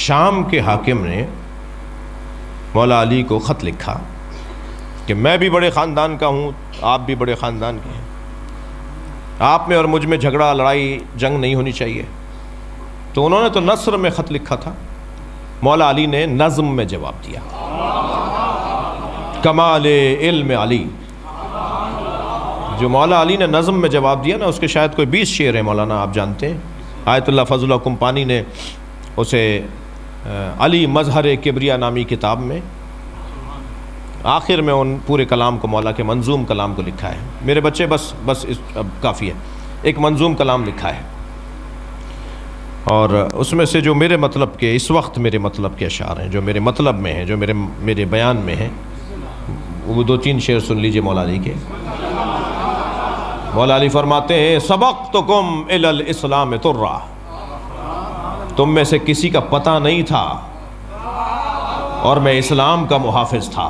شام کے حاکم نے مولا علی کو خط لکھا کہ میں بھی بڑے خاندان کا ہوں، آپ بھی بڑے خاندان کے ہیں، آپ میں اور مجھ میں جھگڑا، لڑائی، جنگ نہیں ہونی چاہیے۔ تو انہوں نے تو نثر میں خط لکھا تھا، مولا علی نے نظم میں جواب دیا۔ کمال علم علی، جو مولا علی نے نظم میں جواب دیا نا، اس کے شاید کوئی 20 شعر ہیں مولانا، آپ جانتے ہیں۔ آیت اللہ فضل کمپانی نے اسے علی مظہر کبریا نامی کتاب میں آخر میں ان پورے کلام کو، مولا کے منظوم کلام کو لکھا ہے۔ میرے بچے بس اب کافی ہے، ایک منظوم کلام لکھا ہے، اور اس میں سے جو میرے مطلب کے، اس وقت میرے مطلب کے اشعار ہیں، جو میرے مطلب میں ہیں، جو میرے بیان میں ہیں، وہ 2-3 شعر سن لیجئے مولا علی کے۔ مولا علی فرماتے ہیں: سبقتکم الی الاسلام ترا، تم میں سے کسی کا پتہ نہیں تھا اور میں اسلام کا محافظ تھا۔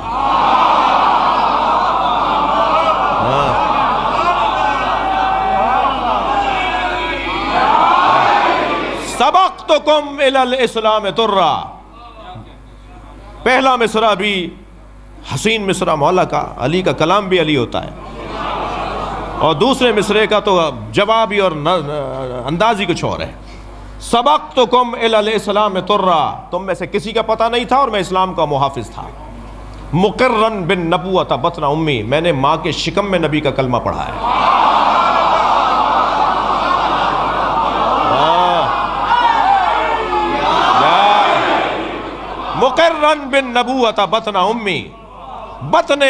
سبقتکم الی الاسلام ترا، پہلا مصرع بھی حسین مصرع مولا کا، علی کا کلام بھی علی ہوتا ہے، اور دوسرے مصرعے کا تو جوابی اور اندازی کچھ اور ہے۔ سبقتکم الی الاسلام ترا، تم میں سے کسی کا پتہ نہیں تھا اور میں اسلام کا محافظ تھا۔ مقرن بالنبوۃ بطن امی، میں نے ماں کے شکم میں نبی کا کلمہ پڑھا ہے۔ مقرن بالنبوۃ بطن امی، بطن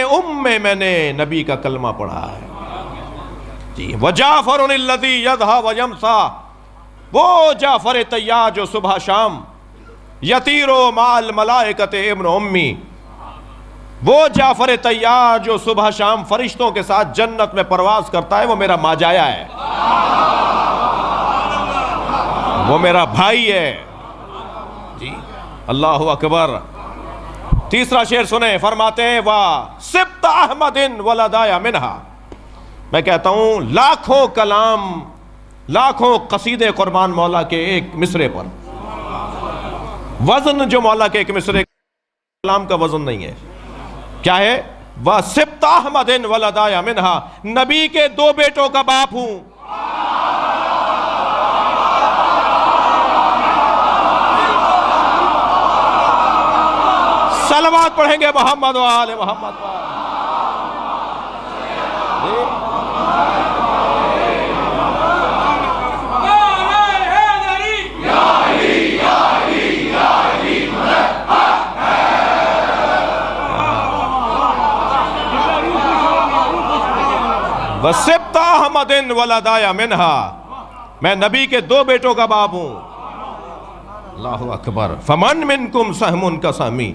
میں میں نے نبی کا کلمہ پڑھا ہے جی۔ وجعفر الذی یضحی ویمسی، وہ جعفر طیار جو صبح شام یطیر مع الملائکۃ ابن امی، وہ جعفر طیار جو صبح شام فرشتوں کے ساتھ جنت میں پرواز کرتا ہے، وہ میرا ماجایا ہے، وہ میرا بھائی ہے جی۔ اللہ اکبر۔ تیسرا شعر سنیں، فرماتے ہیں: وَسِبْطَ أَحْمَدٍ وَلَدَايَ مِنْهَا، میں کہتا ہوں لاکھوں کلام، لاکھوں قصیدے قربان مولا کے ایک مصرے پر۔ وزن جو مولا کے ایک مصرے کلام کا وزن نہیں ہے، کیا ہے؟ وَسِبْطَ أَحْمَدٍ وَلَدَايَ مِنْهَا، نبی کے 2 بیٹوں کا باپ ہوں۔ صلوات پڑھیں گے محمد و آل محمد پر۔ وَسِبْطَ أَحْمَدٍ وَلَدَايَ مِنْهَا، میں نبی کے 2 بیٹوں کا باپ ہوں۔ اللہ اکبر۔ فَمَن مِنْكُمْ سَهْمٌ كَسَهْمِي،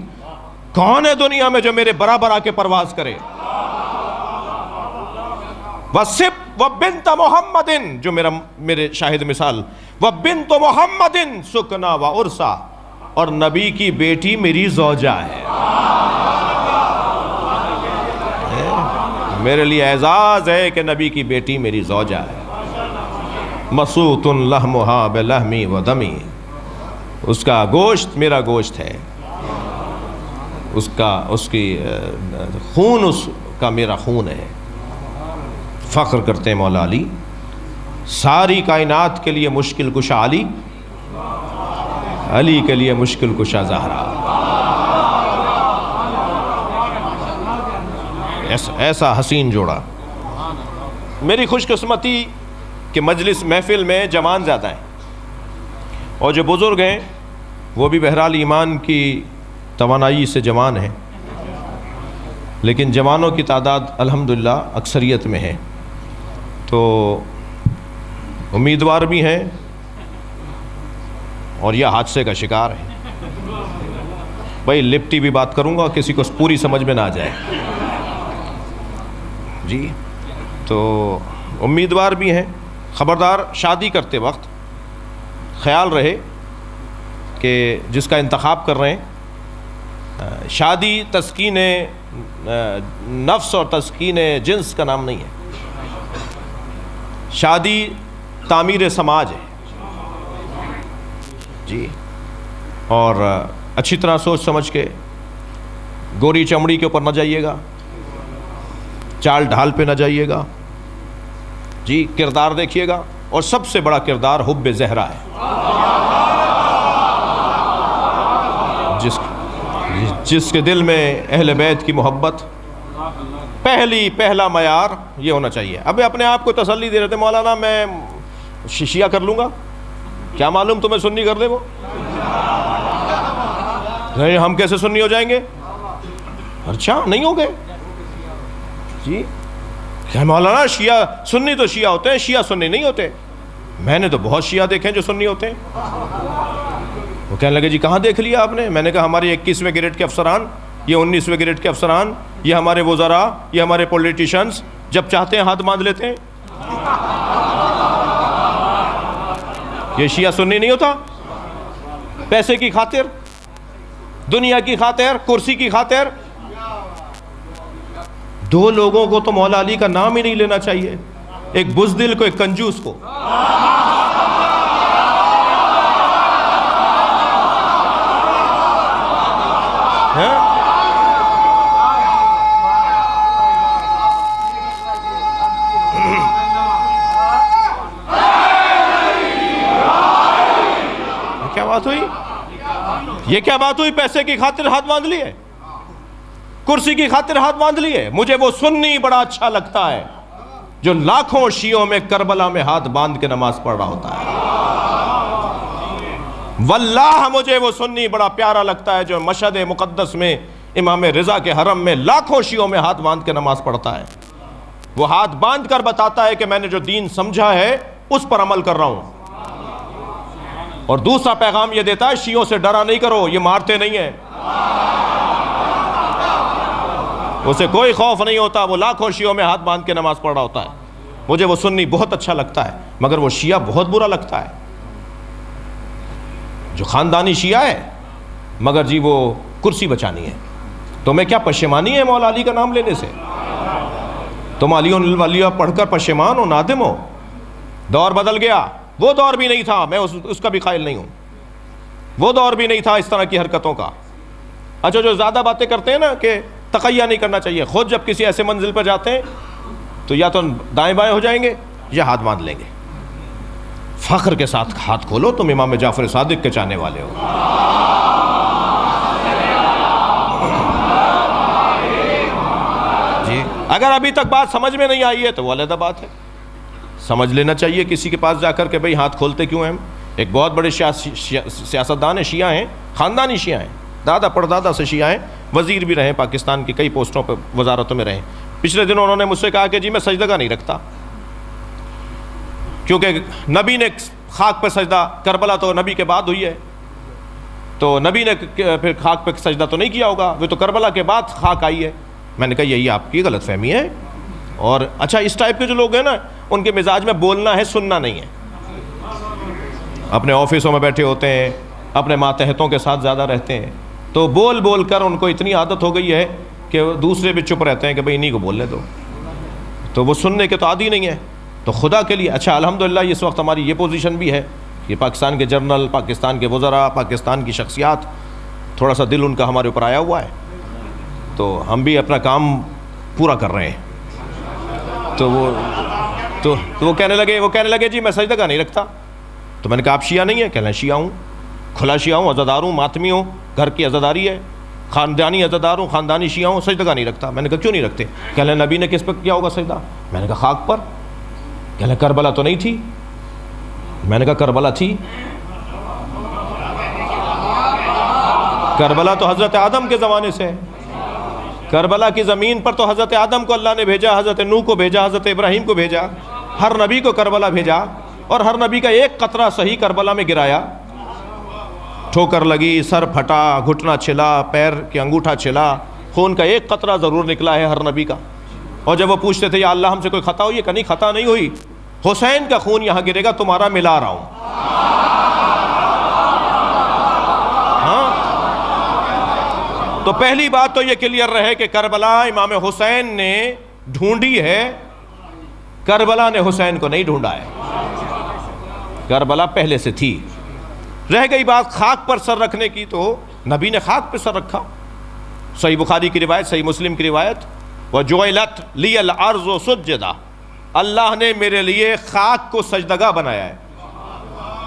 کون ہے دنیا میں جو میرے برابر آ کے پرواز کرے؟ وَبِنْتَ مُحَمَّدٍ، جو میرے شاہد مثال، وَبِنْتُ مُحَمَّدٍ سُكْنَا وَعُرْسَا، اور نبی کی بیٹی میری زوجہ ہے۔ میرے لیے اعزاز ہے کہ نبی کی بیٹی میری زوجہ ہے۔ مَسُوتٌ لَحْمُهَا بِلَحْمِي وَدَمِي، اس کا گوشت میرا گوشت ہے، اس کی خون اس کا میرا خون ہے۔ فخر کرتے ہیں مولا علی، ساری کائنات کے لیے مشکل کشا علی، علی کے لیے مشکل کشا زہرا۔ ایسا حسین جوڑا۔ میری خوش قسمتی کہ مجلس محفل میں جوان زیادہ ہیں، اور جو بزرگ ہیں وہ بھی بہرحال ایمان کی توانائی سے جوان ہیں، لیکن جوانوں کی تعداد الحمدللہ اکثریت میں ہے، تو امیدوار بھی ہیں اور یہ حادثے کا شکار ہے۔ بھائی لپٹی بھی بات کروں گا، کسی کو پوری سمجھ میں نہ آ جائے جی۔ تو امیدوار بھی ہیں، خبردار شادی کرتے وقت خیال رہے کہ جس کا انتخاب کر رہے ہیں، شادی تسکین نفس اور تسکین جنس کا نام نہیں ہے، شادی تعمیر سماج ہے جی۔ اور اچھی طرح سوچ سمجھ کے، گوری چمڑی کے اوپر نہ جائیے گا، چال ڈھال پہ نہ جائیے گا جی، کردار دیکھیے گا، اور سب سے بڑا کردار حب زہرا ہے، جس کے دل میں اہل بیت کی محبت پہلا معیار یہ ہونا چاہیے۔ اب اپنے آپ کو تسلی دے رہے تھے مولانا میں شیعہ کر لوں گا، کیا معلوم تمہیں سنی کر دے وہ، ہم کیسے سنی ہو جائیں گے؟ اچھا نہیں ہو گئے جی، کہ مولانا شیعہ سنی تو شیعہ ہوتے ہیں، شیعہ سنی نہیں ہوتے۔ میں نے تو بہت شیعہ دیکھے ہیں جو سنی ہوتے ہیں۔ وہ کہنے لگے جی کہاں دیکھ لیا آپ نے؟ میں نے کہا ہمارے 21ویں گریڈ کے افسران، یہ 19ویں گریڈ کے افسران، یہ ہمارے وزراء، یہ ہمارے پولیٹیشنز جب چاہتے ہیں ہاتھ باندھ لیتے ہیں۔ یہ شیعہ سنی نہیں ہوتا، پیسے کی خاطر، دنیا کی خاطر، کرسی کی خاطر۔ دو لوگوں کو تو مولا علی کا نام ہی نہیں لینا چاہیے، ایک بزدل کو، ایک کنجوس کو۔ کیا بات ہوئی؟ یہ کیا بات ہوئی؟ پیسے کی خاطر ہاتھ باندھ لیے، کرسی کی خاطر ہاتھ باندھ لیے۔ مجھے وہ سنی بڑا اچھا لگتا ہے جو لاکھوں شیعوں میں کربلا میں ہاتھ باندھ کے نماز پڑھ رہا ہوتا ہے۔ واللہ مجھے وہ سنی بڑا پیارا لگتا ہے جو مشہد مقدس میں امام رضا کے حرم میں لاکھوں شیعوں میں ہاتھ باندھ کے نماز پڑھتا ہے۔ وہ ہاتھ باندھ کر بتاتا ہے کہ میں نے جو دین سمجھا ہے اس پر عمل کر رہا ہوں، اور دوسرا پیغام یہ دیتا ہے شیعوں سے ڈرا نہیں کرو، یہ مارتے نہیں ہیں، اسے کوئی خوف نہیں ہوتا، وہ لاکھوں شیعوں میں ہاتھ باندھ کے نماز پڑھ رہا ہوتا ہے۔ مجھے وہ سنی بہت اچھا لگتا ہے، مگر وہ شیعہ بہت برا لگتا ہے جو خاندانی شیعہ ہے مگر جی وہ کرسی بچانی ہے۔ تمہیں کیا پشیمانی ہے مولا علی کا نام لینے سے؟ تم علی الولیہ پڑھ کر پشیمان ہو، نادم ہو؟ دور بدل گیا، وہ دور بھی نہیں تھا، میں اس کا بھی قائل نہیں ہوں، وہ دور بھی نہیں تھا اس طرح کی حرکتوں کا۔ اچھا جو زیادہ باتیں کرتے ہیں نا کہ تقیہ نہیں کرنا چاہیے، خود جب کسی ایسے منزل پر جاتے ہیں تو یا تو دائیں بائیں ہو جائیں گے یا ہاتھ باندھ لیں گے۔ فخر کے ساتھ ہاتھ کھولو، تم امام جعفر صادق کے چاہنے والے ہو۔ جی اگر ابھی تک بات سمجھ میں نہیں آئی ہے تو وہ علیحدہ بات ہے، سمجھ لینا چاہیے کسی کے پاس جا کر کہ بھئی ہاتھ کھولتے کیوں ہیں ہم۔ ایک بہت بڑے سیاستدان ہیں، شیعہ ہیں، خاندانی شیعہ ہیں، دادا پردادا سے شیعہ ہیں، وزیر بھی رہے، پاکستان کی کئی پوسٹوں پہ وزارتوں میں رہے۔ پچھلے دنوں انہوں نے مجھ سے کہا کہ جی میں سجدہ نہیں رکھتا، کیونکہ نبی نے خاک پہ سجدہ، کربلا تو نبی کے بعد ہوئی ہے، تو نبی نے پھر خاک پہ سجدہ تو نہیں کیا ہوگا، وہ تو کربلا کے بعد خاک آئی ہے۔ میں نے کہا یہی آپ کی غلط فہمی ہے۔ اور اچھا اس ٹائپ کے جو لوگ ہیں نا، ان کے مزاج میں بولنا ہے، سننا نہیں ہے۔ اپنے آفسوں میں بیٹھے ہوتے ہیں، اپنے ماتحتوں کے ساتھ زیادہ رہتے ہیں، تو بول بول کر ان کو اتنی عادت ہو گئی ہے کہ دوسرے بھی چپ رہتے ہیں کہ بھئی انہیں کو بولنے دو، تو وہ سننے کے تو عادی نہیں ہے۔ تو خدا کے لیے اچھا الحمدللہ اس وقت ہماری یہ پوزیشن بھی ہے کہ پاکستان کے جنرل، پاکستان کے وزراء، پاکستان کی شخصیات، تھوڑا سا دل ان کا ہمارے اوپر آیا ہوا ہے، تو ہم بھی اپنا کام پورا کر رہے ہیں۔ تو وہ کہنے لگے جی میں سجدہ نہیں رکھتا۔ تو میں نے کہا آپ شیعہ نہیں ہیں؟ کہنے لگے شیعہ ہوں، کھلا شیعہ ہوں، عزادار ہوں، ماتمی ہوں، گھر کی عزاداری ہے، خاندانی عزادار ہوں، خاندانی شیعہ ہوں، سجدہ نہیں رکھتا۔ میں نے کہا کیوں نہیں رکھتے؟ کہنے لگے نبی نے کس پر کیا ہوگا سجدہ؟ میں نے کہا خاک پر۔ کہنے لگے کربلا تو نہیں تھی؟ میں نے کہا کربلا تھی، کربلا تو حضرت آدم کے زمانے سے ہے، کربلا کی زمین پر تو حضرت آدم کو اللہ نے بھیجا، حضرت نوح کو بھیجا، حضرت ابراہیم کو بھیجا، ہر نبی کو کربلا بھیجا، اور ہر نبی کا ایک قطرہ صحیح کربلا میں گرایا، ٹھوکر لگی، سر پھٹا، گھٹنا چھلا، پیر کے انگوٹھا چھلا، خون کا ایک قطرہ ضرور نکلا ہے ہر نبی کا۔ اور جب وہ پوچھتے تھے یا اللہ ہم سے کوئی خطا ہوئی ہے؟ کہ نہیں خطا نہیں ہوئی، حسین کا خون یہاں گرے گا، تمہارا ملا رہا ہوں۔ ہاں تو پہلی بات تو یہ کلیئر رہے کہ کربلا امام حسین نے ڈھونڈی ہے، کربلا نے حسین کو نہیں ڈھونڈا ہے، کربلا پہلے سے تھی۔ رہ گئی بات خاک پر سر رکھنے کی، تو نبی نے خاک پہ سر رکھا. صحیح بخاری کی روایت، صحیح مسلم کی روایت، وَجُعِلَتْ لِيَ الْأَرْضُ سُجَّدًا، اللہ نے میرے لیے خاک کو سجدگاہ بنایا ہے.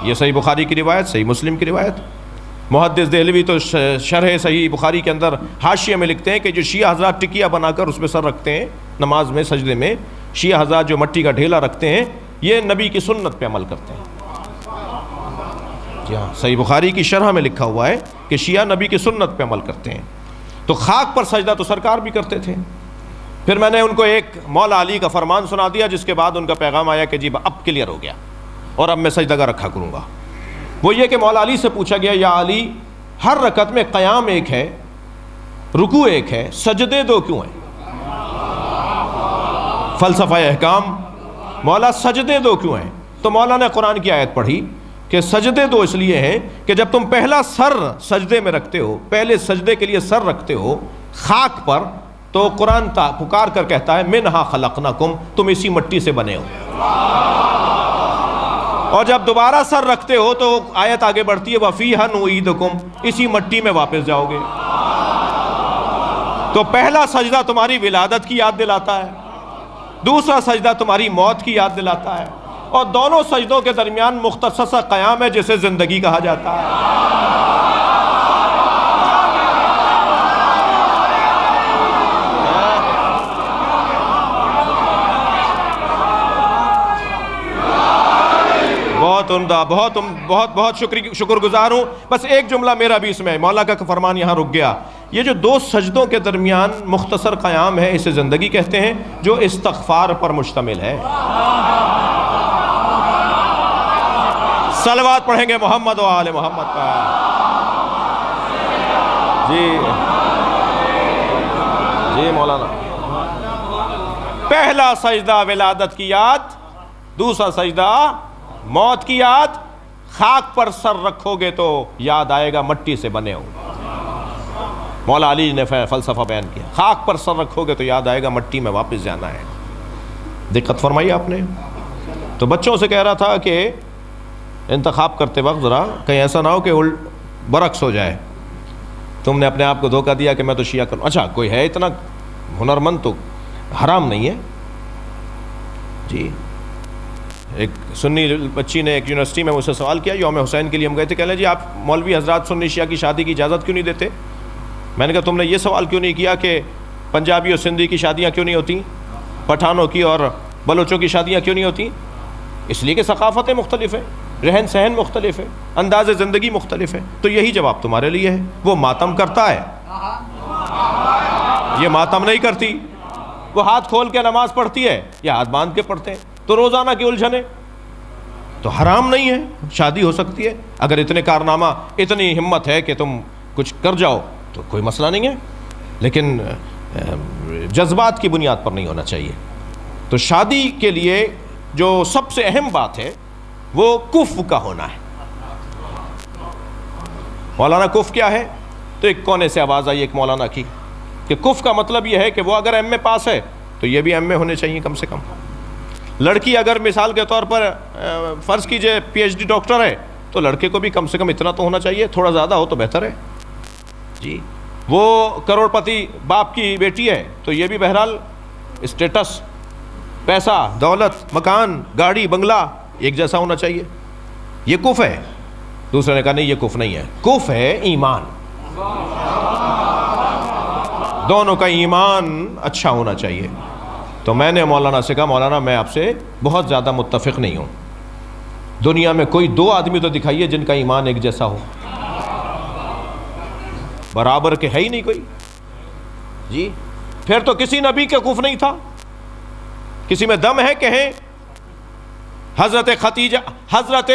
یہ صحیح بخاری کی روایت، صحیح مسلم کی روایت. محدث دہلوی تو شرح صحیح بخاری کے اندر حاشیے میں لکھتے ہیں کہ جو شیعہ حضرات ٹکیا بنا کر اس پہ سر رکھتے ہیں نماز میں، سجدے میں، شیعہ حضرات جو مٹی کا ڈھیلا رکھتے ہیں، یہ نبی کی سنت پہ عمل کرتے ہیں. جی ہاں، صحیح بخاری کی شرح میں لکھا ہوا ہے کہ شیعہ نبی کی سنت پہ عمل کرتے ہیں. تو خاک پر سجدہ تو سرکار بھی کرتے تھے. پھر میں نے ان کو ایک مولا علی کا فرمان سنا دیا، جس کے بعد ان کا پیغام آیا کہ جی اب کلیئر ہو گیا اور اب میں سجدگاہ رکھا کروں گا. وہ یہ کہ مولا علی سے پوچھا گیا، یا علی، ہر رکعت میں قیام ایک ہے، رکوع ایک ہے، سجدے دو کیوں ہیں؟ فلسفہ احکام، مولا سجدے دو کیوں ہیں؟ تو مولا نے قرآن کی آیت پڑھی کہ سجدے دو اس لیے ہیں کہ جب تم پہلا سر سجدے میں رکھتے ہو، پہلے سجدے کے لیے سر رکھتے ہو خاک پر، تو قرآن پکار کر کہتا ہے منہا خلقناکم، تم اسی مٹی سے بنے ہو. اور جب دوبارہ سر رکھتے ہو تو آیت آگے بڑھتی ہے وَفِيهَا نُعِيدُكُمْ، اسی مٹی میں واپس جاؤ گے. تو پہلا سجدہ تمہاری ولادت کی یاد دلاتا ہے، دوسرا سجدہ تمہاری موت کی یاد دلاتا ہے، اور دونوں سجدوں کے درمیان مختصر سا قیام ہے جسے زندگی کہا جاتا ہے. بہت عمدہ، بہت بہت شکر گزار ہوں. بس ایک جملہ میرا بھی اس میں، مولا کا فرمان یہاں رک گیا. یہ جو دو سجدوں کے درمیان مختصر قیام ہے، اسے زندگی کہتے ہیں، جو استغفار پر مشتمل ہے. صلوات پڑھیں گے محمد و آل محمد پر. جی مولانا، پہلا سجدہ ولادت کی یاد، دوسرا سجدہ موت کی یاد. خاک پر سر رکھو گے تو یاد آئے گا مٹی سے بنے ہو. مولا علی نے فلسفہ بیان کیا، خاک پر سر رکھو گے تو یاد آئے گا مٹی میں واپس جانا ہے. دقت فرمائی آپ نے. تو بچوں سے کہہ رہا تھا کہ انتخاب کرتے وقت ذرا کہیں ایسا نہ ہو کہ برعکس ہو جائے، تم نے اپنے آپ کو دھوکہ دیا کہ میں تو شیعہ کروں. اچھا کوئی ہے اتنا ہنرمند تو حرام نہیں ہے. جی ایک سنی بچی نے ایک یونیورسٹی میں مجھ سے سوال کیا، یوم حسین کے لیے ہم گئے تھے، کہہ لیں جی آپ مولوی حضرات سنی شیعہ کی شادی کی اجازت کیوں نہیں دیتے؟ میں نے کہا تم نے یہ سوال کیوں نہیں کیا کہ پنجابی اور سندھی کی شادیاں کیوں نہیں ہوتی، پٹھانوں کی اور بلوچوں کی شادیاں کیوں نہیں ہوتی؟ اس لیے کہ ثقافتیں مختلف ہیں، رہن سہن مختلف ہے، انداز زندگی مختلف ہے. تو یہی جواب تمہارے لیے ہے. وہ ماتم کرتا ہے، یہ ماتم نہیں کرتی. وہ ہاتھ کھول کے نماز پڑھتی ہے، یہ ہاتھ باندھ کے پڑھتے ہیں. تو روزانہ کی الجھنیں تو حرام نہیں ہے، شادی ہو سکتی ہے. اگر اتنے کارنامہ، اتنی ہمت ہے کہ تم کچھ کر جاؤ تو کوئی مسئلہ نہیں ہے، لیکن جذبات کی بنیاد پر نہیں ہونا چاہیے. تو شادی کے لیے جو سب سے اہم بات ہے وہ کف کا ہونا ہے. مولانا کف کیا ہے؟ تو ایک کونے سے آواز آئی ایک مولانا کی کہ کف کا مطلب یہ ہے کہ وہ اگر ایم اے پاس ہے تو یہ بھی ایم اے ہونے چاہیے کم سے کم. لڑکی اگر مثال کے طور پر فرض کیجئے پی ایچ ڈی ڈاکٹر ہے تو لڑکے کو بھی کم سے کم اتنا تو ہونا چاہیے، تھوڑا زیادہ ہو تو بہتر ہے. جی وہ کروڑ پتی باپ کی بیٹی ہے تو یہ بھی بہرحال اسٹیٹس، پیسہ، دولت، مکان، گاڑی، بنگلہ ایک جیسا ہونا چاہیے. یہ کف ہے. دوسرے نے کہا نہیں یہ کف نہیں ہے، کف ہے ایمان. دونوں کا ایمان اچھا ہونا چاہیے. تو میں نے مولانا سے کہا مولانا میں آپ سے بہت زیادہ متفق نہیں ہوں. دنیا میں کوئی دو آدمی تو دکھائیے جن کا ایمان ایک جیسا ہو. برابر کے ہے ہی نہیں کوئی. جی پھر تو کسی نبی کا کف نہیں تھا. کسی میں دم ہے کہیں حضرت ختیجہ، حضرت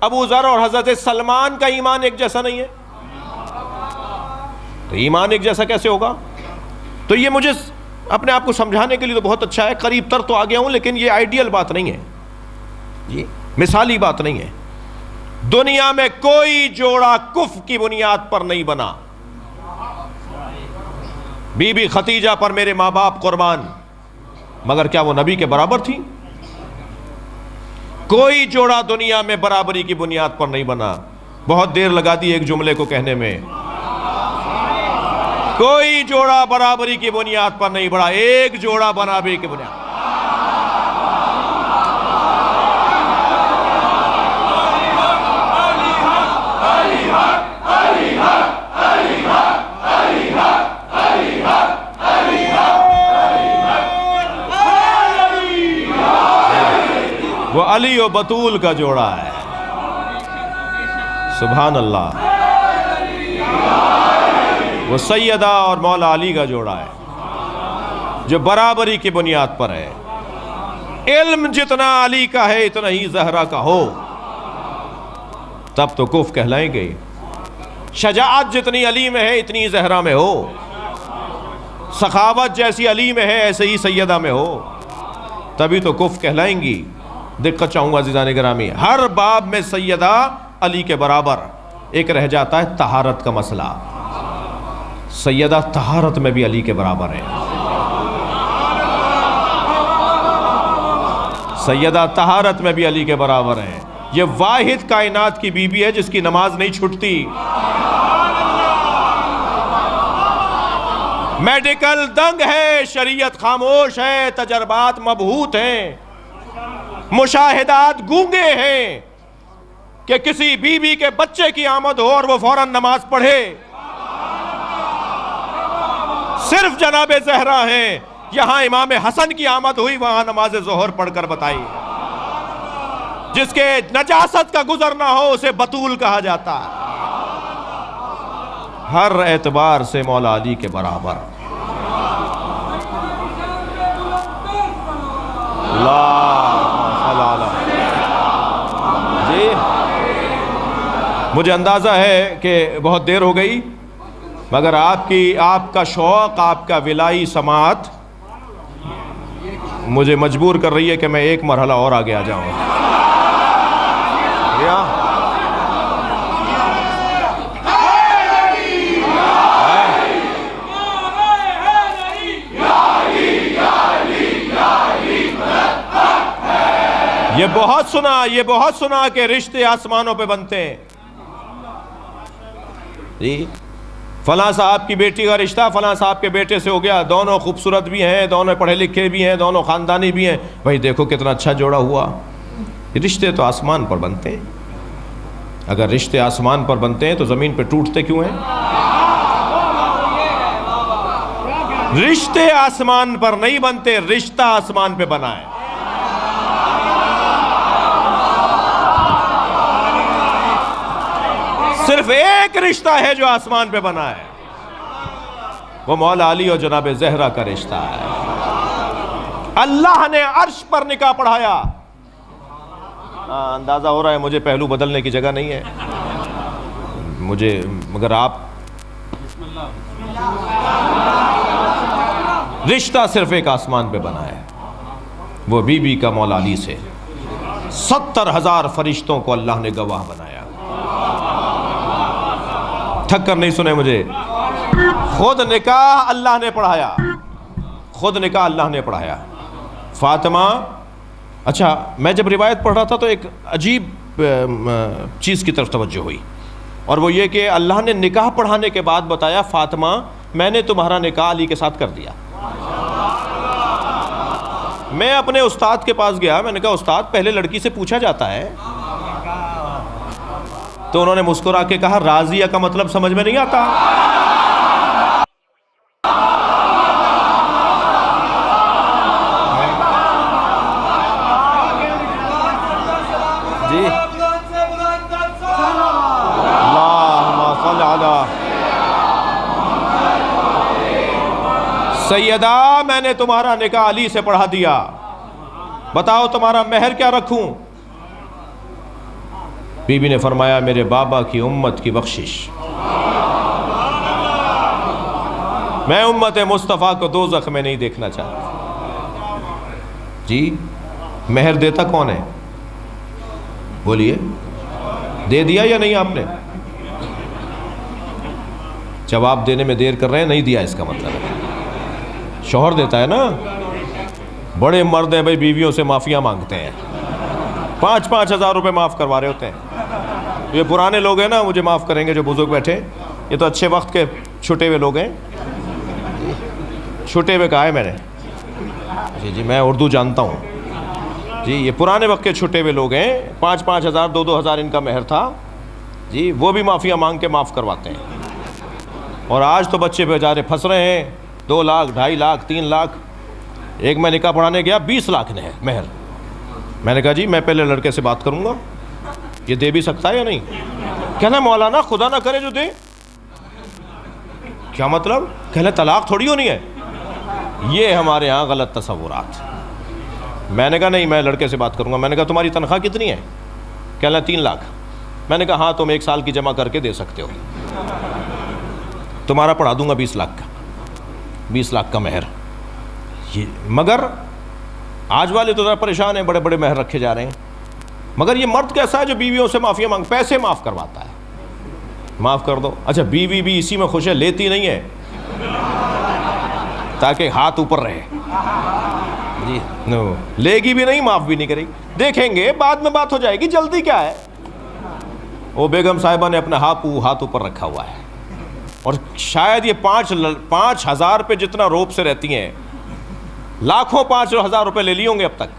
ابو ذر اور حضرت سلمان کا ایمان ایک جیسا نہیں ہے. تو ایمان ایک جیسا کیسے ہوگا؟ تو یہ مجھے اپنے آپ کو سمجھانے کے لیے تو بہت اچھا ہے، قریب تر تو آ گیا ہوں، لیکن یہ آئیڈیل بات نہیں ہے، یہ مثالی بات نہیں ہے. دنیا میں کوئی جوڑا کف کی بنیاد پر نہیں بنا. بی بی ختیجہ پر میرے ماں باپ قربان، مگر کیا وہ نبی کے برابر تھی؟ کوئی جوڑا دنیا میں برابری کی بنیاد پر نہیں بنا. بہت دیر لگا دی ایک جملے کو کہنے میں. کوئی جوڑا برابری کی بنیاد پر نہیں بڑھا, ایک جوڑا برابری کی بنیاد. وہ علی و بطول کا جوڑا ہے. سبحان اللہ. وہ سیدہ اور مولا علی کا جوڑا ہے جو برابری کی بنیاد پر ہے. علم جتنا علی کا ہے اتنا ہی زہرا کا ہو تب تو کف کہلائیں گے. شجاعت جتنی علی میں ہے اتنی زہرا میں ہو. سخاوت جیسی علی میں ہے ایسے ہی سیدہ میں ہو تبھی تو کف کہلائیں گی. دقت چاہوں گا عزیزان گرامی, ہر باب میں سیدہ علی کے برابر. ایک رہ جاتا ہے طہارت کا مسئلہ. سیدہ طہارت میں بھی علی کے برابر ہے. سیدہ طہارت میں بھی علی کے برابر ہیں. یہ واحد کائنات کی بیوی ہے جس کی نماز نہیں چھٹتی. میڈیکل دنگ ہے, شریعت خاموش ہے, تجربات مبہوت ہیں, مشاہدات گونگے ہیں کہ کسی بیوی کے بچے کی آمد ہو اور وہ فوراً نماز پڑھے. صرف جناب زہرا ہیں, یہاں امام حسن کی آمد ہوئی وہاں نماز ظہر پڑھ کر بتائی. جس کے نجاست کا گزر نہ ہو اسے بطول کہا جاتا ہے. ہر اعتبار سے مولا علی کے برابر. جی مجھے اندازہ ہے کہ بہت دیر ہو گئی مگر آپ کا شوق, آپ کا ولائی سماعت مجھے مجبور کر رہی ہے کہ میں ایک مرحلہ اور آگے آ جاؤں. یہ بہت سنا کہ رشتے آسمانوں پہ بنتے ہیں. جی فلاں صاحب کی بیٹی کا رشتہ فلاں صاحب کے بیٹے سے ہو گیا, دونوں خوبصورت بھی ہیں, دونوں پڑھے لکھے بھی ہیں, دونوں خاندانی بھی ہیں. بھائی دیکھو کتنا اچھا جوڑا ہوا. رشتے تو آسمان پر بنتے ہیں. اگر رشتے آسمان پر بنتے ہیں تو زمین پہ ٹوٹتے کیوں ہیں؟ رشتے آسمان پر نہیں بنتے, رشتہ آسمان پہ بنا ہے. صرف ایک رشتہ ہے جو آسمان پہ بنا ہے, وہ مولا علی اور جناب زہرا کا رشتہ ہے. اللہ نے عرش پر نکاح پڑھایا. اندازہ ہو رہا ہے مجھے پہلو بدلنے کی جگہ نہیں ہے مگر آپ رشتہ صرف ایک آسمان پہ بنا ہے, وہ بی بی کا مولا علی سے. 70,000 فرشتوں کو اللہ نے گواہ بنایا. تھک کر نہیں سنے مجھے. خود نکاح اللہ نے پڑھایا. فاطمہ, اچھا میں جب روایت پڑھ رہا تھا تو ایک عجیب چیز کی طرف توجہ ہوئی, اور وہ یہ کہ اللہ نے نکاح پڑھانے کے بعد بتایا فاطمہ میں نے تمہارا نکاح علی کے ساتھ کر دیا. میں اپنے استاد کے پاس گیا, میں نے کہا استاد پہلے لڑکی سے پوچھا جاتا ہے, تو انہوں نے مسکرا کے کہا راضیہ کا مطلب سمجھ میں نہیں آتا. جی اللہم صل علی سیدہ, میں نے تمہارا نکاح علی سے پڑھا دیا, بتاؤ تمہارا مہر کیا رکھوں؟ بی بی نے فرمایا میرے بابا کی امت کی بخشش. میں امت مصطفیٰ کو دوزخ میں نہیں دیکھنا چاہتا. جی مہر دیتا کون ہے؟ بولیے, دے دیا یا نہیں آپ نے؟ جواب دینے میں دیر کر رہے ہیں, نہیں دیا اس کا مطلب ہے. شوہر دیتا ہے نا, بڑے مرد ہیں بھائی, بیویوں سے معافیاں مانگتے ہیں, 5,000 روپے معاف کروا رہے ہوتے ہیں. یہ پرانے لوگ ہیں نا، مجھے معاف کریں گے جو بزرگ بیٹھے، یہ تو اچھے وقت کے چھٹے ہوئے لوگ ہیں. چھٹے ہوئے کہا ہے میں نے، جی میں اردو جانتا ہوں جی. یہ پرانے وقت کے چھٹے ہوئے لوگ ہیں، 5-5 ہزار 2-2 ہزار ان کا مہر تھا جی. وہ بھی معافیاں مانگ کے معاف کرواتے ہیں. اور آج تو بچے بیچارے پھنس رہے ہیں، 2 لاکھ 2.5 لاکھ 3 لاکھ. ایک میں نکاح پڑھانے گیا 20 لاکھ نے مہر. میں نے کہا جی میں پہلے لڑکے سے بات کروں گا، یہ دے بھی سکتا ہے یا نہیں. کہنا مولانا خدا نہ کرے جو دے. کیا مطلب؟ کہنا طلاق تھوڑی ہونی ہے. یہ ہمارے ہاں غلط تصورات. میں نے کہا نہیں میں لڑکے سے بات کروں گا. میں نے کہا تمہاری تنخواہ کتنی ہے؟ کہنا 3 لاکھ. میں نے کہا ہاں تم 1 سال کی جمع کر کے دے سکتے ہو، تمہارا پڑھا دوں گا 20 لاکھ کا، 20 لاکھ کا مہر. مگر آج والے تو ذرا پریشان ہیں، بڑے بڑے مہر رکھے جا رہے ہیں. مگر یہ مرد کیسا ہے جو بیویوں سے معافیاں مانگ، پیسے معاف کرواتا ہے. معاف کر دو. اچھا بیوی بھی اسی میں خوش ہے، لیتی نہیں ہے تاکہ ہاتھ اوپر رہے جی. لے گی بھی نہیں، معاف بھی نہیں کرے گی. دیکھیں گے بعد میں بات ہو جائے گی، جلدی کیا ہے. وہ بیگم صاحبہ نے اپنا ہاتھ اوپر رکھا ہوا ہے، اور شاید یہ 5,000 پہ جتنا روپ سے رہتی ہیں، لاکھوں 5,000 روپے لے لی ہوں گے اب تک،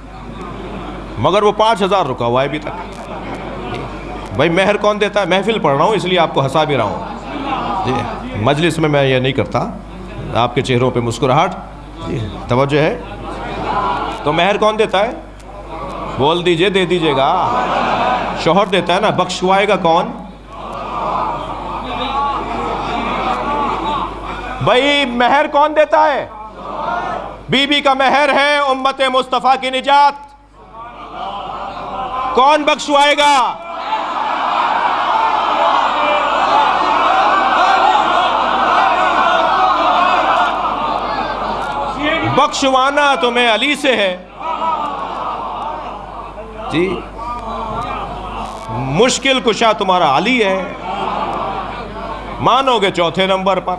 مگر وہ 5,000 رکا ہوا ہے ابھی تک. بھائی مہر کون دیتا ہے؟ محفل پڑھ رہا ہوں اس لیے آپ کو ہنسا بھی رہا ہوں جی. مجلس میں یہ نہیں کرتا. آپ کے چہروں پہ مسکراہٹ جی، توجہ ہے. تو مہر کون دیتا ہے؟ بول دیجئے، دے دیجئے گا. شوہر دیتا ہے نا. بخشوائے گا کون؟ بھائی مہر کون دیتا ہے؟ بی بی کا مہر ہے امت مصطفیٰ کی نجات. کون بخشوائے گا؟ بخشوانا تمہیں علی سے ہے جی. مشکل کشا تمہارا علی ہے. مانو گے 4تھے نمبر پر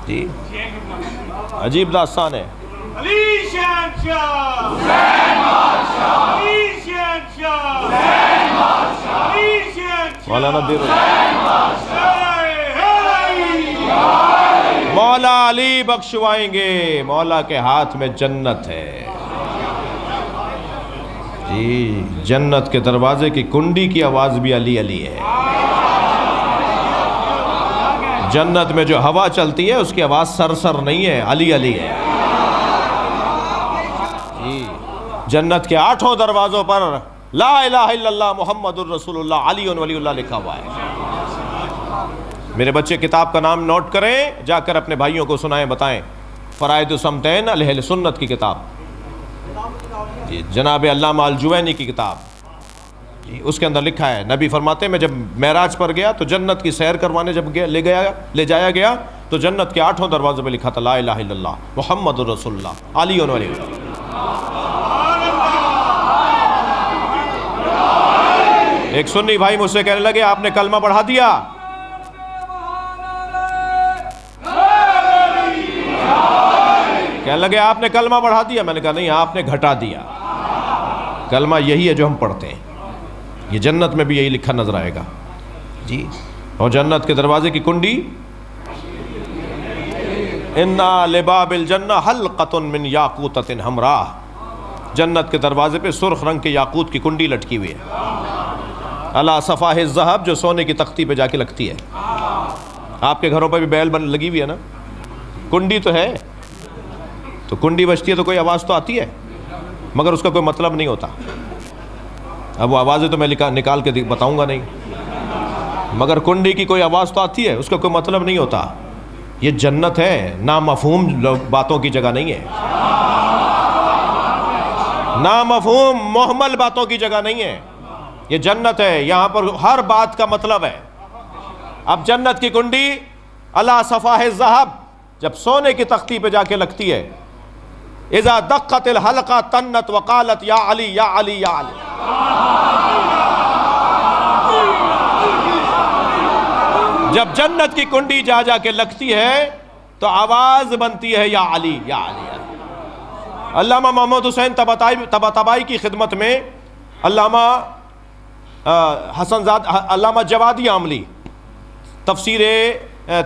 جی. عجیب داستان ہے. مولانا مولا علی بخشوائیں گے. مولا کے ہاتھ میں جنت ہے جی. جنت کے دروازے کی کنڈی کی آواز بھی علی علی ہے. جنت میں جو ہوا چلتی ہے اس کی آواز سر نہیں ہے، علی علی ہے جی. جنت کے 8 دروازوں پر لا الہ الا اللہ محمد الرسول اللہ علی ولی اللہ لکھا ہوا ہے. میرے بچے کتاب کا نام نوٹ کریں، جا کر اپنے بھائیوں کو سنائیں، بتائیں. فرائض الصمتین اہل سنت کی کتاب جی، جناب علامہ الجوینی کی کتاب جی. اس کے اندر لکھا ہے، نبی فرماتے ہیں میں جب معراج پر گیا تو جنت کی سیر کروانے جب لے جایا گیا تو جنت کے 8 دروازوں پہ لکھا تھا لا الہ الا اللہ محمد الرسول اللہ علی ولی اللہ. ایک سنی بھائی مجھ سے کہنے لگے آپ نے کلمہ بڑھا دیا. کہنے لگے آپ نے کلمہ بڑھا دیا. میں نے کہا نہیں، آپ نے گھٹا دیا. کلمہ یہی ہے جو ہم پڑھتے ہیں. یہ جنت میں بھی یہی لکھا نظر آئے گا جی. اور جنت کے دروازے کی کنڈی اِنَّا لِبَابِ الْجَنَّةِ حَلْقَةٌ مِّن یاقوتۃ حمراء. جنت کے دروازے پہ سرخ رنگ کے یاقوت کی کنڈی لٹکی ہوئی ہے. علی صفاح الذھب، جو سونے کی تختی پہ جا کے لگتی ہے. آپ کے گھروں پہ بھی بیل لگی ہوئی ہے نا، کنڈی تو ہے. تو کنڈی بجتی ہے تو کوئی آواز تو آتی ہے، مگر اس کا کوئی مطلب نہیں ہوتا. اب وہ آوازیں تو میں نکال کے بتاؤں گا نہیں، مگر کنڈی کی کوئی آواز تو آتی ہے، اس کا کوئی مطلب نہیں ہوتا. یہ جنت ہے، نامفہوم باتوں کی جگہ نہیں ہے. نامفہوم محمل باتوں کی جگہ نہیں ہے. یہ جنت ہے، یہاں پر ہر بات کا مطلب ہے. اب جنت کی کنڈی علی صفاح الذھب جب سونے کی تختی پہ جا کے لگتی ہے، اذا دقت الحلقہ تنت وقالت یا علی یا علی یا علی. جب جنت کی کنڈی جا کے لگتی ہے تو آواز بنتی ہے یا علی یا علی. علامہ محمد حسین طباطبائی کی خدمت میں علامہ حسن زاد علامہ جوادی عاملی تفسیر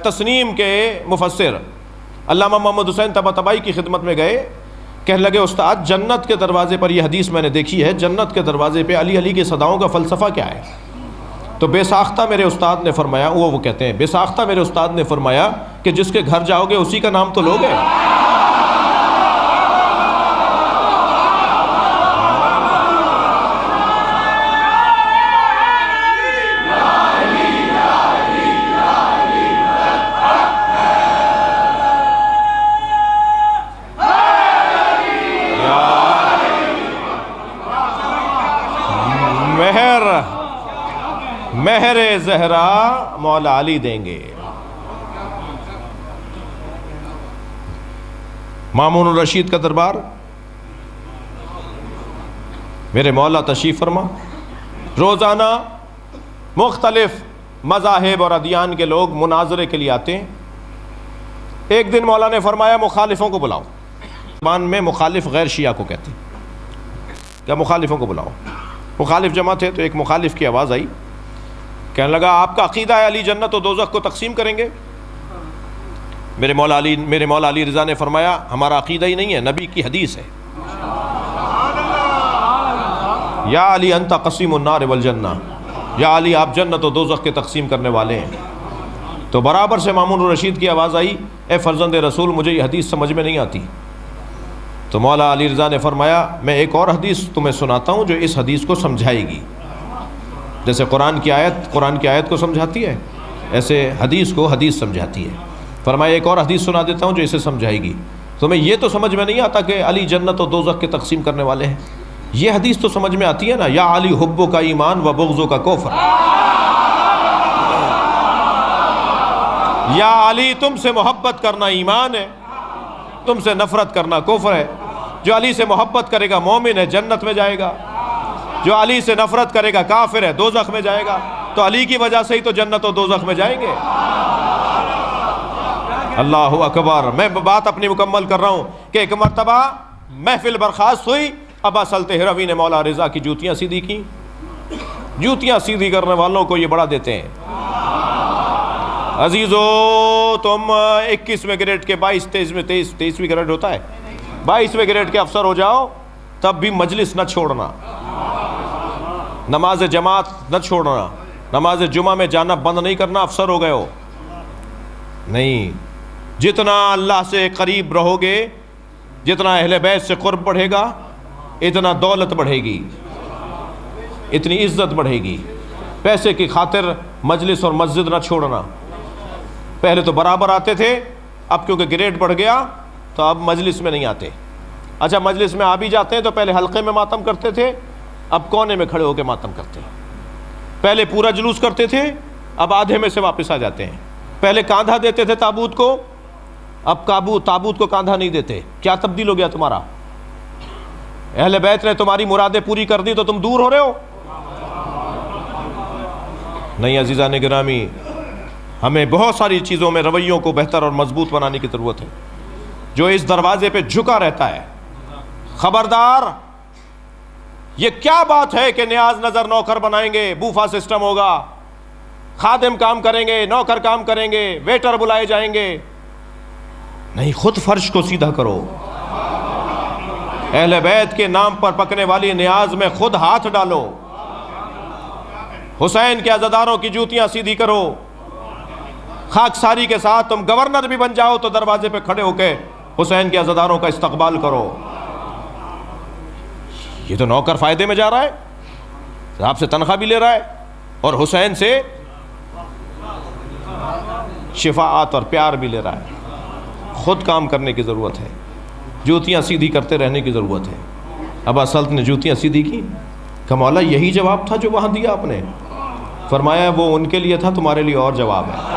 تسنیم کے مفسر علامہ محمد حسین طباطبائی کی خدمت میں گئے، کہنے لگے استاد جنت کے دروازے پر یہ حدیث میں نے دیکھی ہے، جنت کے دروازے پہ علی علی کی صداؤں کا فلسفہ کیا ہے؟ تو بے ساختہ میرے استاد نے فرمایا، وہ کہتے ہیں بے ساختہ میرے استاد نے فرمایا کہ جس کے گھر جاؤ گے اسی کا نام تو لوگ ہے۔ مہر زہرا مولا علی دیں گے۔ مامون الرشید کا دربار، میرے مولا تشریف فرما، روزانہ مختلف مذاہب اور ادیان کے لوگ مناظرے کے لیے آتے ہیں۔ ایک دن مولا نے فرمایا مخالفوں کو بلاؤ، زبان میں مخالف غیر شیعہ کو کہتے ہیں، کیا مخالفوں کو بلاؤ۔ مخالف جمع تھے تو ایک مخالف کی آواز آئی، کہنے لگا آپ کا عقیدہ ہے علی جنت و دوزخ کو تقسیم کریں گے؟ میرے مولا علی رضا نے فرمایا ہمارا عقیدہ ہی نہیں ہے، نبی کی حدیث ہے، یا علی انت قسیم النار والجنہ، یا علی آپ جنت و دوزخ کے تقسیم کرنے والے ہیں۔ تو برابر سے مامون الرشید کی آواز آئی، اے فرزند رسول مجھے یہ حدیث سمجھ میں نہیں آتی۔ تو مولا علی رضا نے فرمایا میں ایک اور حدیث تمہیں سناتا ہوں جو اس حدیث کو سمجھائے گی، جیسے قرآن کی آیت کو سمجھاتی ہے، ایسے حدیث کو حدیث سمجھاتی ہے۔ فرمایا ایک اور حدیث سنا دیتا ہوں جو اسے سمجھائے گی۔ تمہیں یہ تو سمجھ میں نہیں آتا کہ علی جنت و دوزخ کے تقسیم کرنے والے ہیں، یہ حدیث تو سمجھ میں آتی ہے نا، یا علی حبو کا ایمان و بغضو کا کفر، یا علی تم سے محبت کرنا ایمان ہے، تم سے نفرت کرنا کفر ہے۔ جو علی سے محبت کرے گا مومن ہے، جنت میں جائے گا، جو علی سے نفرت کرے گا کافر ہے، دوزخ میں جائے گا۔ تو علی کی وجہ سے ہی تو جنت و دوزخ میں جائیں گے۔ اللہ اکبر۔ میں بات اپنی مکمل کر رہا ہوں کہ ایک مرتبہ محفل برخاست ہوئی، ابا سلط ہروی نے مولا رضا کی جوتیاں سیدھی کی۔ جوتیاں سیدھی کرنے والوں کو یہ بڑا دیتے ہیں، عزیزو تم 21ویں گریڈ کے 23ویں گریڈ ہوتا ہے، 22ویں گریڈ کے افسر ہو جاؤ تب بھی مجلس نہ چھوڑنا، نماز جماعت نہ چھوڑنا، نماز جمعہ میں جانا بند نہیں کرنا، افسر ہو گئے ہو نہیں۔ جتنا اللہ سے قریب رہو گے، جتنا اہل بیت سے قرب بڑھے گا، اتنا دولت بڑھے گی، اتنی عزت بڑھے گی۔ پیسے کی خاطر مجلس اور مسجد نہ چھوڑنا۔ پہلے تو برابر آتے تھے، اب کیونکہ گریڈ بڑھ گیا تو اب مجلس میں نہیں آتے۔ اچھا مجلس میں آ بھی جاتے ہیں تو پہلے حلقے میں ماتم کرتے تھے، اب کونے میں کھڑے ہو کے ماتم کرتے ہیں۔ پہلے پورا جلوس کرتے تھے، اب آدھے میں سے واپس آ جاتے ہیں۔ پہلے کاندھا دیتے تھے تابوت کو، اب تابوت کو کاندھا نہیں دیتے۔ کیا تبدیل ہو گیا تمہارا؟ اہل بیت نے تمہاری مرادیں پوری کر دی تو تم دور ہو رہے ہو؟ نہیں عزیزان گرامی، ہمیں بہت ساری چیزوں میں رویوں کو بہتر اور مضبوط بنانے کی ضرورت ہے۔ جو اس دروازے پہ جھکا رہتا ہے، خبردار، یہ کیا بات ہے کہ نیاز نظر نوکر بنائیں گے، بوفا سسٹم ہوگا، خادم کام کریں گے، نوکر کام کریں گے، ویٹر بلائے جائیں گے؟ نہیں، خود فرش کو سیدھا کرو۔ اہل بیت کے نام پر پکنے والی نیاز میں خود ہاتھ ڈالو۔ حسین کے عزاداروں کی جوتیاں سیدھی کرو۔ خاکساری کے ساتھ تم گورنر بھی بن جاؤ تو دروازے پہ کھڑے ہو کے حسین کے عزاداروں کا استقبال کرو۔ یہ تو نوکر فائدے میں جا رہا ہے، آپ سے تنخواہ بھی لے رہا ہے اور حسین سے شفاعت اور پیار بھی لے رہا ہے۔ خود کام کرنے کی ضرورت ہے، جوتیاں سیدھی کرتے رہنے کی ضرورت ہے۔ ابا سلط نے جوتیاں سیدھی کی، کہ مولا یہی جواب تھا جو وہاں دیا آپ نے؟ فرمایا وہ ان کے لیے تھا، تمہارے لیے اور جواب ہے۔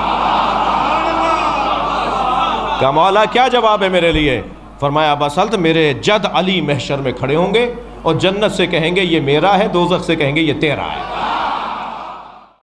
کہ مولا کیا جواب ہے میرے لیے؟ فرمایا ابا سلط میرے جد علی محشر میں کھڑے ہوں گے اور جنت سے کہیں گے یہ میرا ہے، دوزخ سے کہیں گے یہ تیرا ہے۔